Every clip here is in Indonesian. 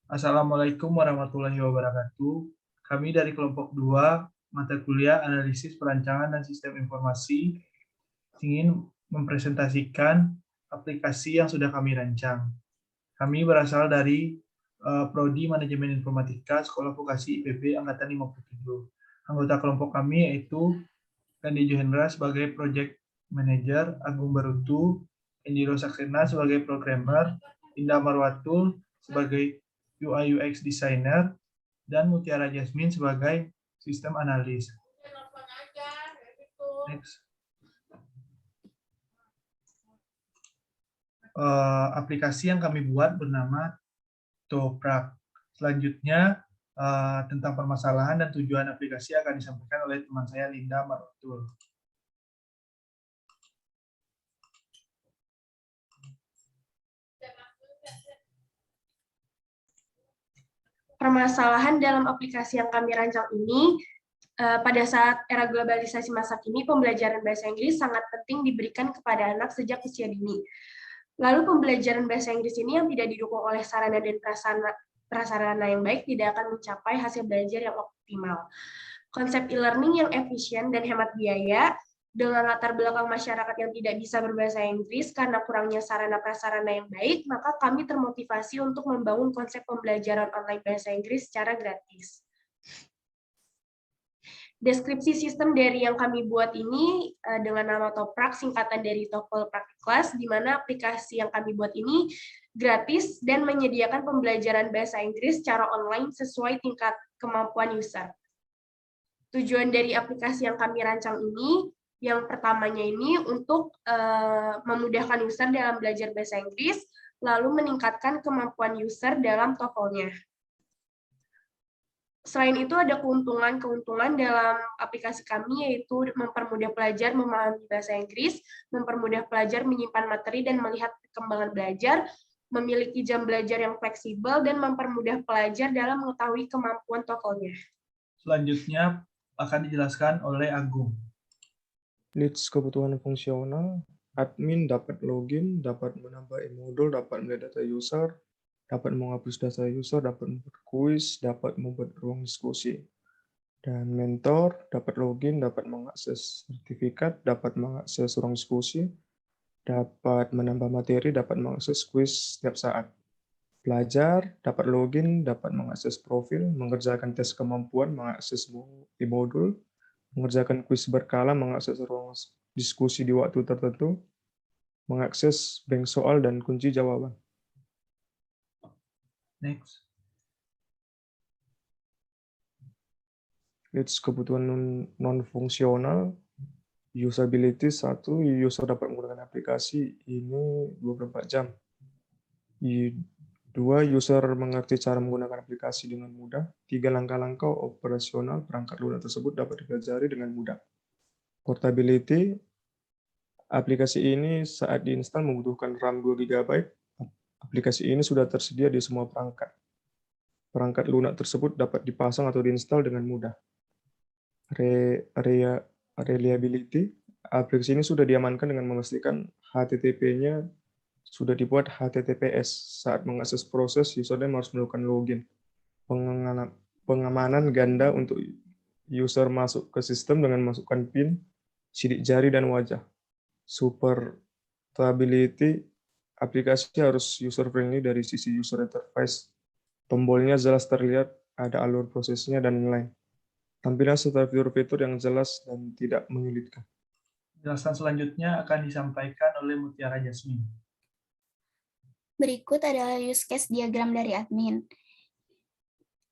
Assalamualaikum warahmatullahi wabarakatuh. Kami dari kelompok 2 mata kuliah Analisis Perancangan dan Sistem Informasi ingin mempresentasikan aplikasi yang sudah kami rancang. Kami berasal dari Prodi Manajemen Informatika Sekolah Vokasi IPB Angkatan 57. Anggota kelompok kami yaitu Kandi Johendra sebagai Project Manager, Agung Barutu, Indiro Saksena sebagai Programmer, Indah Marwatul sebagai UI UX Designer, dan Mutiara Jasmine sebagai Sistem Analis. Next. Aplikasi yang kami buat bernama Toprak. Selanjutnya, tentang permasalahan dan tujuan aplikasi akan disampaikan oleh teman saya, Linda Marwatul. Permasalahan dalam aplikasi yang kami rancang ini, pada saat era globalisasi masa kini, pembelajaran bahasa Inggris sangat penting diberikan kepada anak sejak usia dini. Lalu pembelajaran bahasa Inggris ini yang tidak didukung oleh sarana dan prasarana yang baik tidak akan mencapai hasil belajar yang optimal. Konsep e-learning yang efisien dan hemat biaya, dengan latar belakang masyarakat yang tidak bisa berbahasa Inggris karena kurangnya sarana prasarana yang baik, maka kami termotivasi untuk membangun konsep pembelajaran online bahasa Inggris secara gratis. Deskripsi sistem dari yang kami buat ini dengan nama Toprak, singkatan dari TOEFL Practice Class, di mana aplikasi yang kami buat ini gratis dan menyediakan pembelajaran bahasa Inggris secara online sesuai tingkat kemampuan user. Tujuan dari aplikasi yang kami rancang ini, yang pertamanya ini untuk memudahkan user dalam belajar bahasa Inggris, lalu meningkatkan kemampuan user dalam TOEFL-nya. Selain itu ada keuntungan dalam aplikasi kami, yaitu mempermudah pelajar memahami bahasa Inggris, mempermudah pelajar menyimpan materi dan melihat perkembangan belajar, memiliki jam belajar yang fleksibel, dan mempermudah pelajar dalam mengetahui kemampuan TOEFL-nya. Selanjutnya akan dijelaskan oleh Agung. Needs kebutuhan fungsional, admin dapat login, dapat menambah e-modul, dapat melihat data user, dapat menghapus data user, dapat membuat kuis, dapat membuat ruang diskusi. Dan mentor dapat login, dapat mengakses sertifikat, dapat mengakses ruang diskusi, dapat menambah materi, dapat mengakses kuis setiap saat. Pelajar dapat login, dapat mengakses profil, mengerjakan tes kemampuan, mengakses e-modul, mengerjakan kuis berkala, mengakses ruang diskusi di waktu tertentu, mengakses bank soal dan kunci jawaban. Next. Needs kebutuhan non-fungsional, usability 1, user dapat menggunakan aplikasi ini 24 jam. 2, user mengerti cara menggunakan aplikasi dengan mudah. 3, langkah-langkah operasional perangkat lunak tersebut dapat dipelajari dengan mudah. Portability, aplikasi ini saat diinstal membutuhkan RAM 2 GB. Aplikasi ini sudah tersedia di semua perangkat. Perangkat lunak tersebut dapat dipasang atau diinstal dengan mudah. Reliability, aplikasi ini sudah diamankan dengan memastikan HTTP-nya sudah dibuat HTTPS. Saat mengakses proses, username harus melakukan login. Pengamanan ganda untuk user masuk ke sistem dengan masukkan PIN, sidik jari, dan wajah. Supportability, aplikasi harus user-friendly dari sisi user interface. Tombolnya jelas terlihat, ada alur prosesnya, dan lain-lain. Tampilan serta fitur-fitur yang jelas dan tidak menyulitkan. Penjelasan selanjutnya akan disampaikan oleh Mutiara Jasmine. Berikut adalah use case diagram dari admin.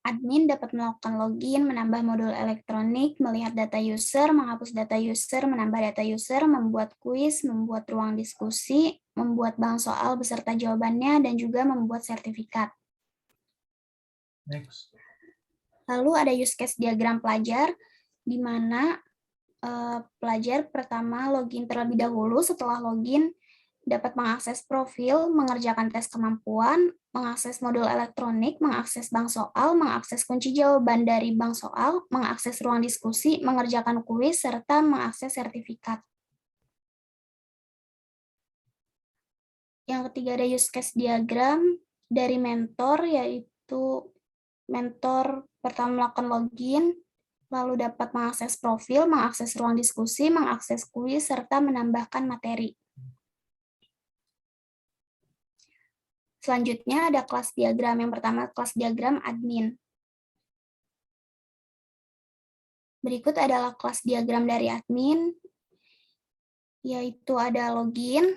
Admin dapat melakukan login, menambah modul elektronik, melihat data user, menghapus data user, menambah data user, membuat kuis, membuat ruang diskusi, membuat bank soal beserta jawabannya, dan juga membuat sertifikat. Next. Lalu ada use case diagram pelajar, di mana pelajar pertama login terlebih dahulu. Setelah login, dapat mengakses profil, mengerjakan tes kemampuan, mengakses modul elektronik, mengakses bank soal, mengakses kunci jawaban dari bank soal, mengakses ruang diskusi, mengerjakan kuis, serta mengakses sertifikat. Yang ketiga ada use case diagram dari mentor, yaitu yaitu mentor pertama melakukan login, lalu dapat mengakses profil, mengakses ruang diskusi, mengakses kuis, serta menambahkan materi. Selanjutnya ada kelas diagram. Yang pertama, kelas diagram admin. Berikut adalah kelas diagram dari admin, yaitu ada login,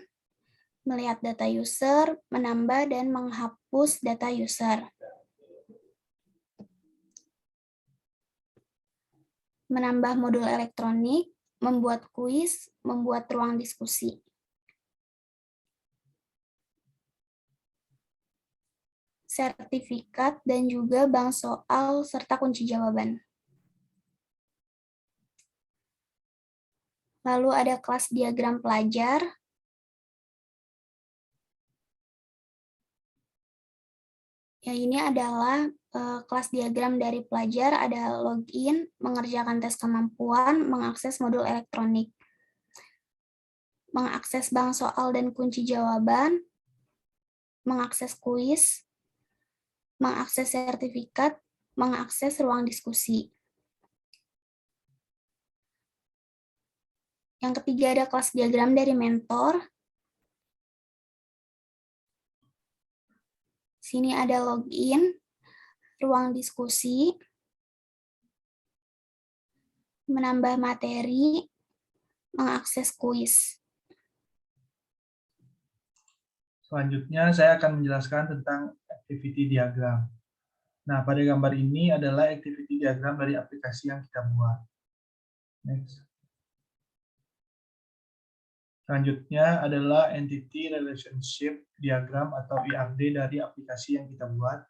melihat data user, menambah dan menghapus data user. Menambah modul elektronik, membuat kuis, membuat ruang diskusi. Sertifikat dan juga bank soal serta kunci jawaban. Lalu ada kelas diagram pelajar. Ya, ini adalah kelas diagram dari pelajar, ada login, mengerjakan tes kemampuan, mengakses modul elektronik, mengakses bank soal dan kunci jawaban, mengakses kuis, mengakses sertifikat, mengakses ruang diskusi. Yang ketiga ada kelas diagram dari mentor. Sini ada login, ruang diskusi, menambah materi, mengakses kuis. Selanjutnya saya akan menjelaskan tentang activity diagram. Nah, pada gambar ini adalah activity diagram dari aplikasi yang kita buat. Next. Selanjutnya adalah entity relationship diagram atau ERD dari aplikasi yang kita buat.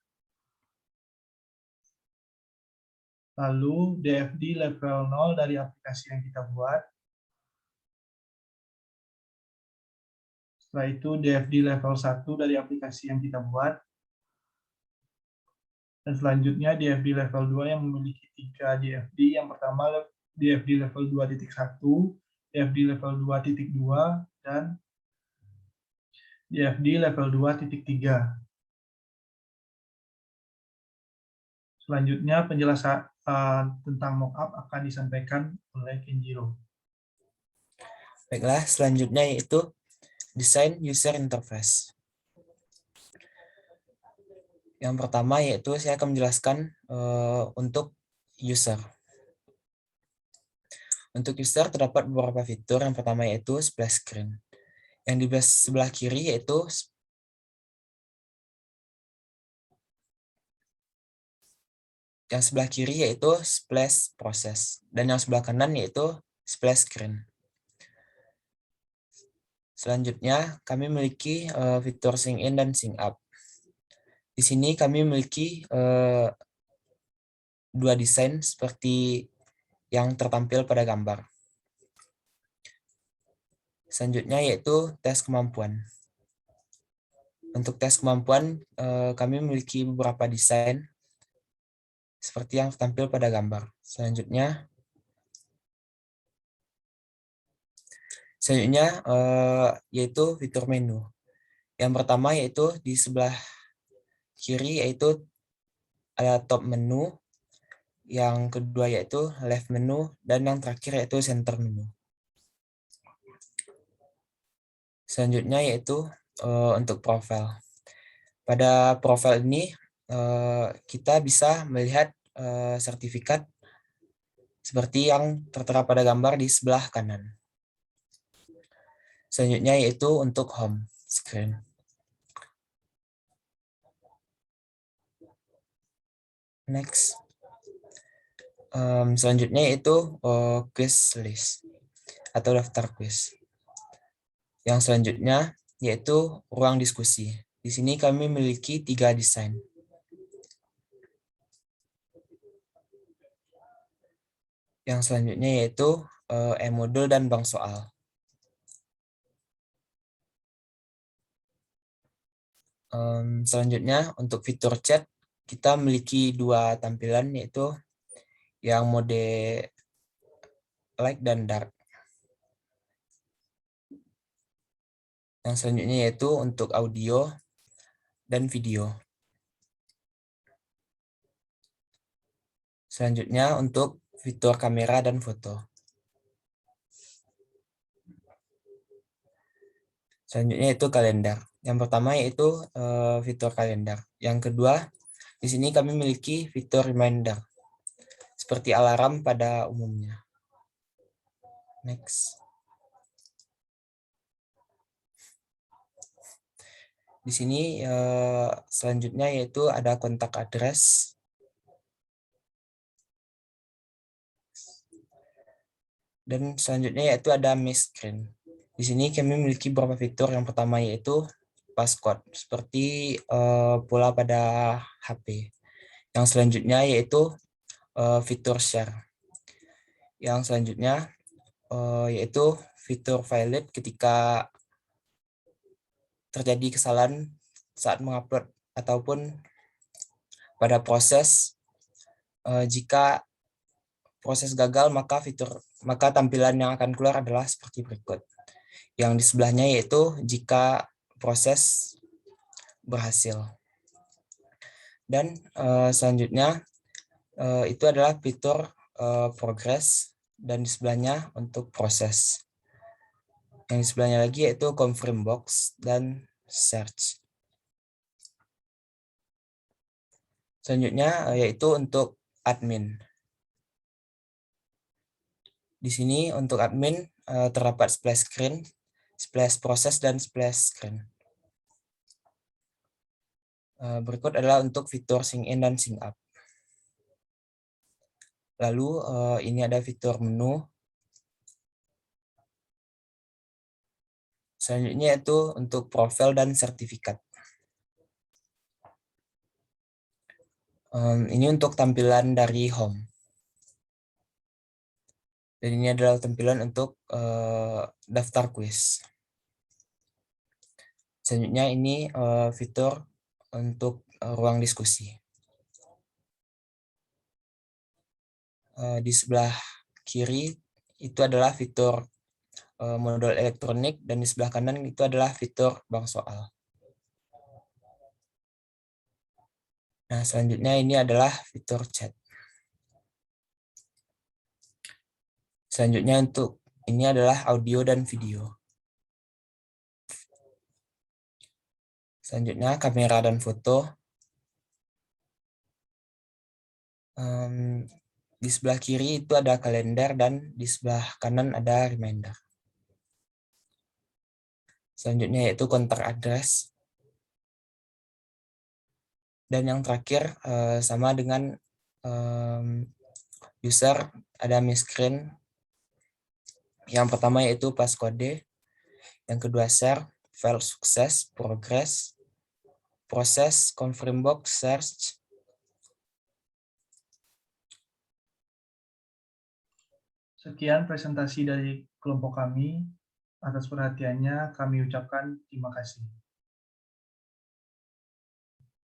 Lalu DFD level 0 dari aplikasi yang kita buat. Setelah itu DFD level 1 dari aplikasi yang kita buat. Dan selanjutnya DFD level 2 yang memiliki 3 DFD. Yang pertama DFD level 2.1, DFD level 2.2, dan DFD level 2.3. Selanjutnya penjelasan tentang mockup akan disampaikan oleh Kenjiro. Baiklah, selanjutnya yaitu desain user interface. Yang pertama yaitu saya akan menjelaskan untuk user. Untuk user terdapat beberapa fitur. Yang pertama yaitu splash screen. Yang di sebelah kiri yaitu splash process, dan yang sebelah kanan yaitu splash screen. Selanjutnya kami memiliki fitur sync in dan sync up. Di sini kami memiliki dua desain seperti yang tertampil pada gambar. Selanjutnya yaitu tes kemampuan. Untuk tes kemampuan kami memiliki beberapa desain seperti yang tertampil pada gambar. Selanjutnya yaitu fitur menu. Yang pertama yaitu di sebelah kiri yaitu ada top menu, yang kedua yaitu left menu, dan yang terakhir yaitu center menu. Selanjutnya yaitu untuk profil. Pada profil ini kita bisa melihat sertifikat seperti yang tertera pada gambar di sebelah kanan. Selanjutnya yaitu untuk home screen. Next. Selanjutnya yaitu quiz list atau daftar quiz. Yang selanjutnya yaitu ruang diskusi. Di sini kami memiliki 3 desain. Yang selanjutnya yaitu e-modul dan bank soal. Selanjutnya untuk fitur chat kita memiliki 2 tampilan, yaitu yang mode light dan dark. Yang selanjutnya yaitu untuk audio dan video. Selanjutnya untuk fitur kamera dan foto. Selanjutnya itu kalender. Yang pertama yaitu fitur kalender. Yang kedua, di sini kami memiliki fitur reminder, seperti alarm pada umumnya. Next. Di sini selanjutnya yaitu ada kontak address. Dan selanjutnya yaitu ada miss screen. Di sini kami memiliki beberapa fitur. Yang pertama yaitu passcode, seperti pola pada HP. Yang selanjutnya yaitu fitur share. Yang selanjutnya yaitu fitur valid ketika terjadi kesalahan saat mengupload ataupun pada proses. Jika proses gagal, maka tampilan yang akan keluar adalah seperti berikut. Yang di sebelahnya yaitu jika proses berhasil. Dan selanjutnya itu adalah fitur progress, dan di sebelahnya untuk proses. Yang di sebelahnya lagi yaitu confirm box dan search. Selanjutnya yaitu untuk admin. Di sini untuk admin terdapat splash screen, splash proses, dan splash screen. Berikut adalah untuk fitur sync in dan sync up. Lalu ini ada fitur menu. Selanjutnya itu untuk profil dan sertifikat. Ini untuk tampilan dari home. Dan ini adalah tampilan untuk daftar kuis. Selanjutnya ini fitur untuk ruang diskusi. Di sebelah kiri itu adalah fitur modul elektronik, dan di sebelah kanan itu adalah fitur bank soal. Nah, selanjutnya ini adalah fitur chat. Selanjutnya untuk ini adalah audio dan video. Selanjutnya kamera dan foto. Di sebelah kiri itu ada kalender, dan di sebelah kanan ada reminder. Selanjutnya yaitu kontak address. Dan yang terakhir sama dengan user, ada miss screen. Yang pertama yaitu passcode. Yang kedua share, file sukses, progress, proses, confirm box, search. Sekian presentasi dari kelompok kami. Atas perhatiannya kami ucapkan terima kasih.